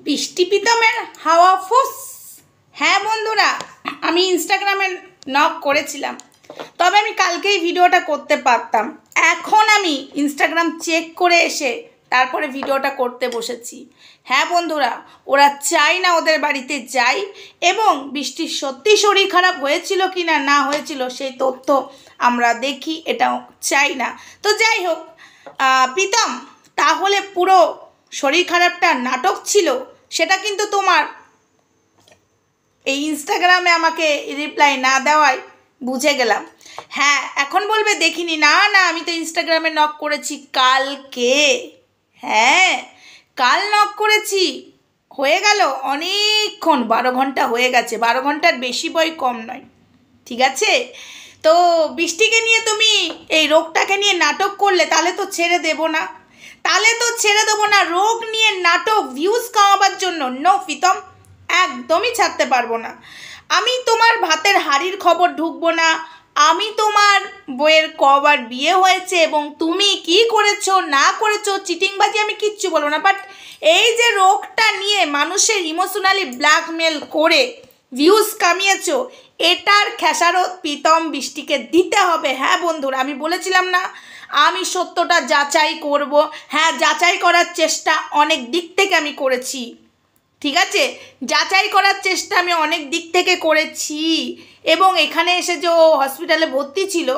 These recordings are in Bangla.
বৃষ্টি প্রীতমের হাওয়া ফুস। হ্যাঁ বন্ধুরা, আমি ইনস্টাগ্রামে নক করেছিলাম, তবে আমি কালকেই ভিডিওটা করতে পারতাম। এখন আমি ইনস্টাগ্রাম চেক করে এসে তারপরে ভিডিওটা করতে বসেছি। হ্যাঁ বন্ধুরা, ওরা চাই না ওদের বাড়িতে যাই, এবং বৃষ্টির সত্যি শরীর খারাপ হয়েছিল কি না না হয়েছিল সেই তথ্য আমরা দেখি, এটাও চাই না। তো যাই হোক, প্রীতম, তাহলে পুরো শরীর খারাপটা নাটক ছিল, সেটা কিন্তু তোমার এই ইনস্টাগ্রামে আমাকে রিপ্লাই না দেওয়ায় বুঝে গেলাম। হ্যাঁ, এখন বলবে দেখিনি। না না, আমি তো ইনস্টাগ্রামে নক করেছি কালকে। হ্যাঁ, কাল নক করেছি, হয়ে গেল অনেকক্ষণ, 12 ঘন্টা হয়ে গেছে। 12 ঘন্টার বেশি বই কম নয়, ঠিক আছে? তো বৃষ্টিকে নিয়ে তুমি এই রোগটাকে নিয়ে নাটক করলে, তাহলে তো ছেড়ে দেবো না, রোগ নিয়ে নাটক ভিউজ কামাবার জন্য। নো প্রীতম, একদমই ছাড়তে পারবো না। আমি তোমার ভাতের হাড়ির খবর ঢুকবো না। আমি তোমার বইয়ের কবার বিয়ে হয়েছে এবং তুমি কি করেছো না করেছো, চিটিংবাজি আমি কিচ্ছু বলবো না। বাট এই যে রোগটা নিয়ে মানুষের ইমোশনালি ব্ল্যাকমেল করে ভিউজ কামিয়েছো, এটার খেসারত প্রীতম বৃষ্টিকে দিতে হবে। হ্যাঁ বন্ধুরা, আমি বলেছিলাম না আমি সত্যটা যাচাই করব। হ্যাঁ, যাচাই করার চেষ্টা অনেক দিক থেকে আমি করেছি, ঠিক আছে? যাচাই করার চেষ্টা আমি অনেক দিক থেকে করেছি, এবং এখানে এসে যে ও হসপিটালে ভর্তি ছিল,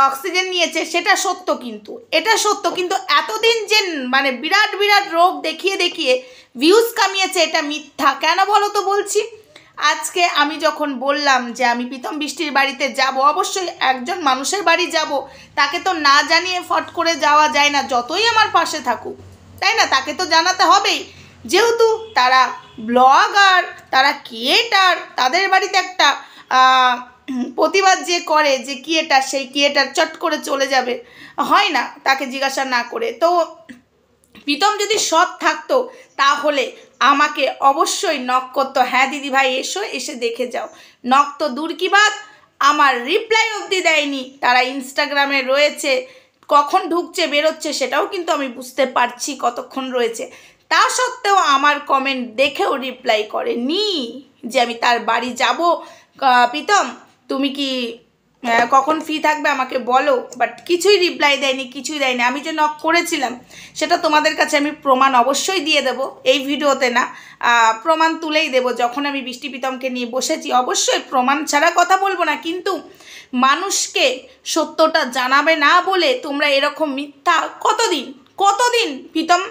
অক্সিজেন নিয়েছে, সেটা সত্য। কিন্তু এটা সত্য, কিন্তু এতদিন যে মানে বিরাট বিরাট রোগ দেখিয়ে দেখিয়ে ভিউজ কামিয়েছে, এটা মিথ্যা। কেন বলো তো বলছি। আজকে আমি যখন বললাম যে আমি প্রীতম বৃষ্টির বাড়িতে যাব, অবশ্যই একজন মানুষের বাড়ি যাব, তাকে তো না জানিয়ে ফট করে যাওয়া যায় না, যতই আমার পাশে থাকুক, তাই না? তাকে তো জানাতে হবেই, যেহেতু তারা ব্লগার, তারা ক্রিয়েটার, তাদের বাড়িতে একটা প্রতিবাদ যে করে, যে ক্রিয়েটার, সেই ক্রিয়েটার চট করে চলে যাবে, হয় না তাকে জিজ্ঞাসা না করে। তো প্রীতম যদি সৎ থাকতো তাহলে আমাকে অবশ্যই নক করতো, হ্যাঁ দিদিভাই এসো, এসে দেখে যাও। নক তো দূর কি বাদ, আমার রিপ্লাই অবধি দেয়নি। তারা ইনস্টাগ্রামে রয়েছে, কখন ঢুকছে বেরোচ্ছে সেটাও কিন্তু আমি বুঝতে পারছি কতক্ষণ রয়েছে। তা সত্ত্বেও আমার কমেন্ট দেখেও রিপ্লাই করেনি যে আমি তার বাড়ি যাব। প্রীতম, তুমি কি কখন ফ্রি থাকবে আমাকে বলো। বাট কিছুই রিপ্লাই দেয়নি, কিছুই দেয়নি। আমি যে নক করেছিলাম সেটা তোমাদের কাছে আমি প্রমাণ অবশ্যই দিয়ে দেব, এই ভিডিওতে না, প্রমাণ তুলেই দেব। যখন আমি বৃষ্টি প্রীতমকে নিয়ে বসেছি, অবশ্যই প্রমাণ ছাড়া কথা বলবো না। কিন্তু মানুষকে সত্যটা জানাবে না বলে তোমরা এরকম মিথ্যা কতদিন কতদিন প্রীতম,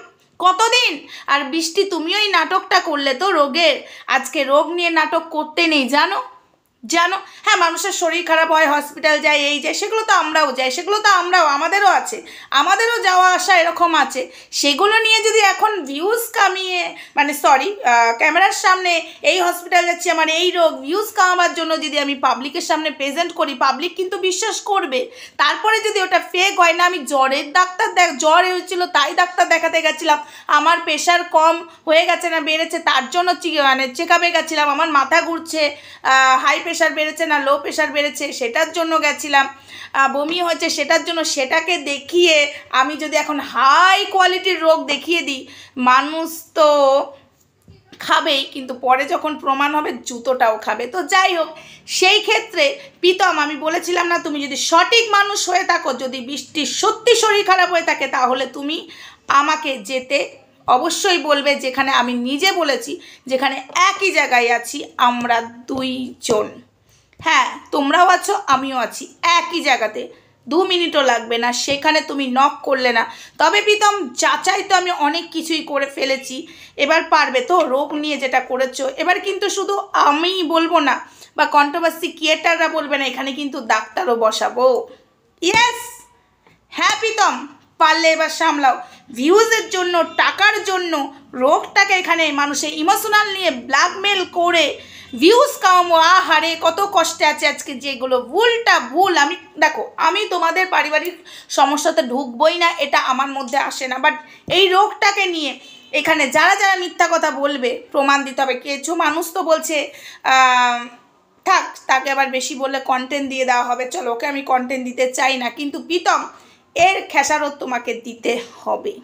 কতদিন? আর বৃষ্টি, তুমিও এই নাটকটা করলে তো রোগের। আজকে রোগ নিয়ে নাটক করতে নেই, জানো? হ্যাঁ, মানুষের শরীর খারাপ হয়, হসপিটাল যায়, এই যায়, সেগুলো তো আমরাও যাই, সেগুলো তো আমাদেরও আছে, আমাদেরও যাওয়া আসা এরকম আছে। সেগুলো নিয়ে যদি এখন ভিউজ কামিয়ে, মানে সরি, ক্যামেরার সামনে এই হসপিটাল যাচ্ছি, আমার এই রোগ, ভিউজ কামাবার জন্য যদি আমি পাবলিকের সামনে প্রেজেন্ট করি, পাবলিক কিন্তু বিশ্বাস করবে। তারপরে যদি ওটা ফেক হয়, না আমি জ্বরের ডাক্তার জ্বর হয়েছিল তাই ডাক্তার দেখাতে গেছিলাম, আমার প্রেশার কম হয়ে গেছে না বেড়েছে তার জন্য মানে চেক আপে গেছিলাম, আমার মাথা ঘুরছে, হাই প্রেশার বেড়েছে না লো প্রেশার বেড়েছে সেটার জন্য গেছিলাম, বমি হয়েছে সেটার জন্য, সেটাকে দেখিয়ে আমি যদি এখন হাই কোয়ালিটির রোগ দেখিয়ে দিই, মানুষ তো খাবেই, কিন্তু পরে যখন প্রমাণ হবে জুতোটাও খাবে। তো যাই হোক, সেই ক্ষেত্রে প্রীতম, আমি বলেছিলাম না, তুমি যদি সঠিক মানুষ হয়ে থাকো, যদি বৃষ্টির সত্যি শরীর খারাপ হয়ে থাকে, তাহলে তুমি আমাকে যেতে অবশ্যই বলবে, যেখানে আমি নিজে বলেছি, যেখানে একই জায়গায় আছি আমরা দুইজন। হ্যাঁ, তোমরাও আছো, আমিও আছি একই জায়গাতে, 2 মিনিটও লাগবে না। সেখানে তুমি নক করলে না। তবে প্রীতম, যাচাই তো আমি অনেক কিছুই করে ফেলেছি, এবার পারবে তো? রোগ নিয়ে যেটা করেছো, এবার কিন্তু শুধু আমি বলবো না, বা কন্ট্রোভার্সি ক্রিয়েটাররা বলবে না, এখানে কিন্তু ডাক্তারও বসাবো। ইয়েস, হ্যাঁ প্রীতম, পারলে এবার সামলাও। ভিউজের জন্য, টাকার জন্য রোগটাকে এখানে মানুষের ইমোশনাল নিয়ে ব্ল্যাকমেল করে ভিউজ কামাবো। আহারে কত কষ্টে আছে আজকে, যেগুলো ভুলটা ভুল। আমি দেখো, আমি তোমাদের পারিবারিক সমস্যাতে ঢুকবই না, এটা আমার মধ্যে আসে না। বাট এই রোগটাকে নিয়ে এখানে যারা যারা মিথ্যা কথা বলবে, প্রমাণ দিতে হবে। কিছু মানুষ তো বলছে থাক, তাকে আবার বেশি বললে কন্টেন্ট দিয়ে দেওয়া হবে, চলো ওকে আমি কন্টেন্ট দিতে চাই না। কিন্তু প্রীতম, এর খেসারত তোমাকে দিতে হবে।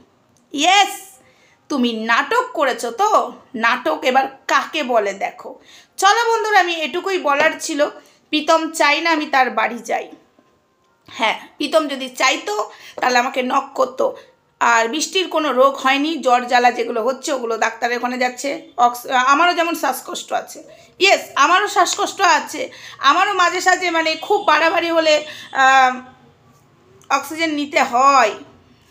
ইয়েস, তুমি নাটক করেছো তো, নাটক এবার কাকে বলে দেখো। চলো বন্ধুরা, আমি এটুকুই বলার ছিল। প্রীতম চাই না আমি তার বাড়ি যাই। হ্যাঁ, প্রীতম যদি চাইতো তাহলে আমাকে নক করতো। আর বৃষ্টির কোনো রোগ হয়নি, জ্বর জ্বালা যেগুলো হচ্ছে ওগুলো ডাক্তারের ওখানে যাচ্ছে। আমারও যেমন শ্বাসকষ্ট আছে, ইয়েস আমারও শ্বাসকষ্ট আছে, আমারও মাঝে সাঝে মানে খুব বাড়াবাড়ি হলে অক্সিজেন নিতে হয়।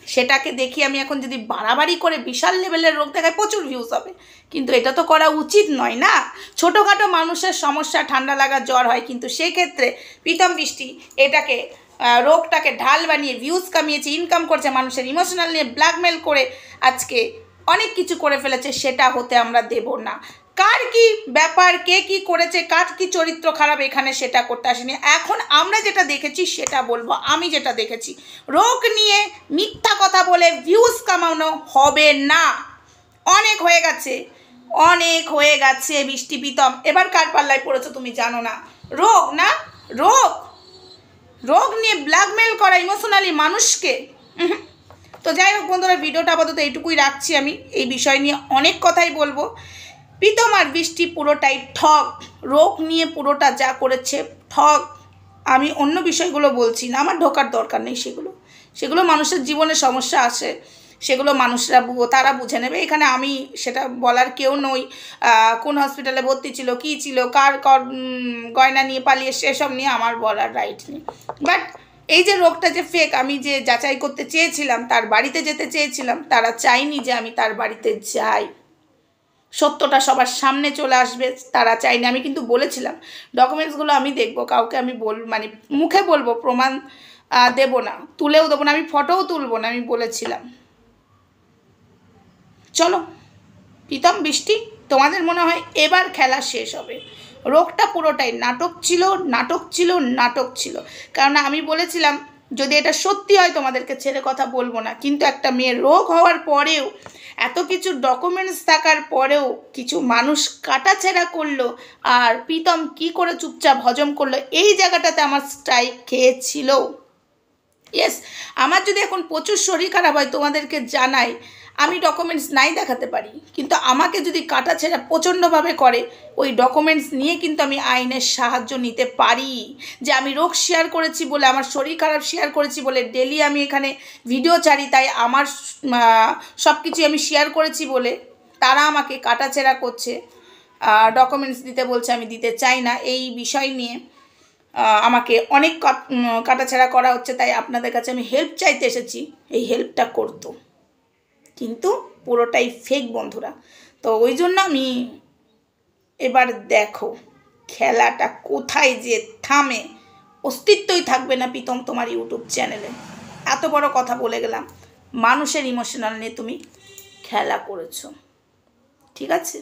সেটাকে দেখি আমি এখন যদি বাড়াবাড়ি করে বিশাল লেভেলের রোগ দেখায় প্রচুর ভিউজ হবে, কিন্তু এটা তো করা উচিত নয় না। ছোটোখাটো মানুষের সমস্যা, ঠান্ডা লাগা, জ্বর হয়, কিন্তু সেক্ষেত্রে প্রীতম বৃষ্টি এটাকে রোগটাকে ঢাল বানিয়ে ভিউজ কামিয়েছে, ইনকাম করছে, মানুষের ইমোশনাল নিয়ে ব্ল্যাকমেল করে আজকে অনেক কিছু করে ফেলেছে। সেটা হতে আমরা দেব না। কার কি ব্যাপার, কে কি করেছে, কার কি চরিত্র খারাপ, এখানে সেটা করতে আসেনি। এখন আমরা যেটা দেখেছি সেটা বলবো। আমি যেটা দেখেছি, রোগ নিয়ে মিথ্যা কথা বলে ভিউজ কামানো হবে না। অনেক হয়ে গেছে, অনেক হয়ে গেছে বৃষ্টি। প্রীতম এবার কার পাল্লায় পড়েছো তুমি জানো না। রোগ না, রোগ রোগ নিয়ে ব্ল্যাকমেল করা ইমোশনালি মানুষকে। তো যাই হোক বন্ধুরা, ভিডিওটা আপাতত এইটুকুই রাখছি। আমি এই বিষয় নিয়ে অনেক কথাই বলবো। প্রীতম আর বৃষ্টি পুরোটাই ঠক, রোগ নিয়ে পুরোটা যা করেছে ঠক। আমি অন্য বিষয়গুলো বলছি না, আমার ঢোকার দরকার নেই। সেগুলো মানুষের জীবনে সমস্যা আসে, সেগুলো মানুষরা তারা বুঝে নেবে। এখানে আমি সেটা বলার কেউ নই। কোন হসপিটালে ভর্তি ছিল, কী ছিল, কার গয়না নিয়ে পালিয়ে, সেসব নিয়ে আমার বলার রাইট নেই। বাট এই যে রোগটা যে ফেক, আমি যে যাচাই করতে চেয়েছিলাম, তার বাড়িতে যেতে চেয়েছিলাম, তারা চাইনি যে আমি তার বাড়িতে যাই। সত্যটা সবার সামনে চলে আসবে, তারা চাইনি। আমি কিন্তু বলেছিলাম ডকুমেন্টসগুলো আমি দেখবো, কাউকে আমি মানে মুখে বলবো, প্রমাণ দেব না, তুলেও দেবো না, আমি ফটোও তুলবো না, আমি বলেছিলাম। চলো প্রীতম বৃষ্টি, তোমাদের মনে হয় এবার খেলা শেষ হবে। রোগটা পুরোটাই নাটক ছিল, নাটক ছিল, নাটক ছিল। কারণ আমি বলেছিলাম যদি এটা সত্যি হয় তোমাদেরকে ছেড়ে কথা বলবো না। কিন্তু একটা মেয়ের রোগ হওয়ার পরেও, এত কিছু ডকুমেন্টস থাকার পরেও কিছু মানুষ কাটাছেঁড়া করলো, আর প্রীতম কি করে চুপচাপ হজম করলো, এই জায়গাটাতে আমার স্ট্রাইক খেয়েছিল। ইয়েস, আমার যদি এখন প্রচুর শরীর খারাপ হয় তোমাদেরকে জানাই, আমি ডকুমেন্টস নাই দেখাতে পারি, কিন্তু আমাকে যদি কাটাছেঁড়া প্রচণ্ডভাবে করে, ওই ডকুমেন্টস নিয়ে কিন্তু আমি আইনের সাহায্য নিতে পারি। যে আমি রোগ শেয়ার করেছি বলে, আমার শরীর খারাপ শেয়ার করেছি বলে, ডেলি আমি এখানে ভিডিও ছাড়ি, তাই আমার সব কিছু আমি শেয়ার করেছি বলে তারা আমাকে কাটাছেঁড়া করছে, ডকুমেন্টস দিতে বলছে, আমি দিতে চাই না। এই বিষয় নিয়ে আমাকে অনেক কাটাছেঁড়া করা হচ্ছে। তাই আপনাদের কাছে আমি হেল্প চাইতে এসেছি, এই হেল্পটা করতো, কিন্তু পুরোটাই ফেক বন্ধুরা। তো ওই জন্য আমি এবার দেখো খেলাটা কোথায় যে থামে, অস্তিত্বই থাকবে না প্রীতম তোমার ইউটিউব চ্যানেলে। এত বড় কথা বলে গেলাম, মানুষের ইমোশনাল নিয়ে তুমি খেলা করেছো, ঠিক আছে।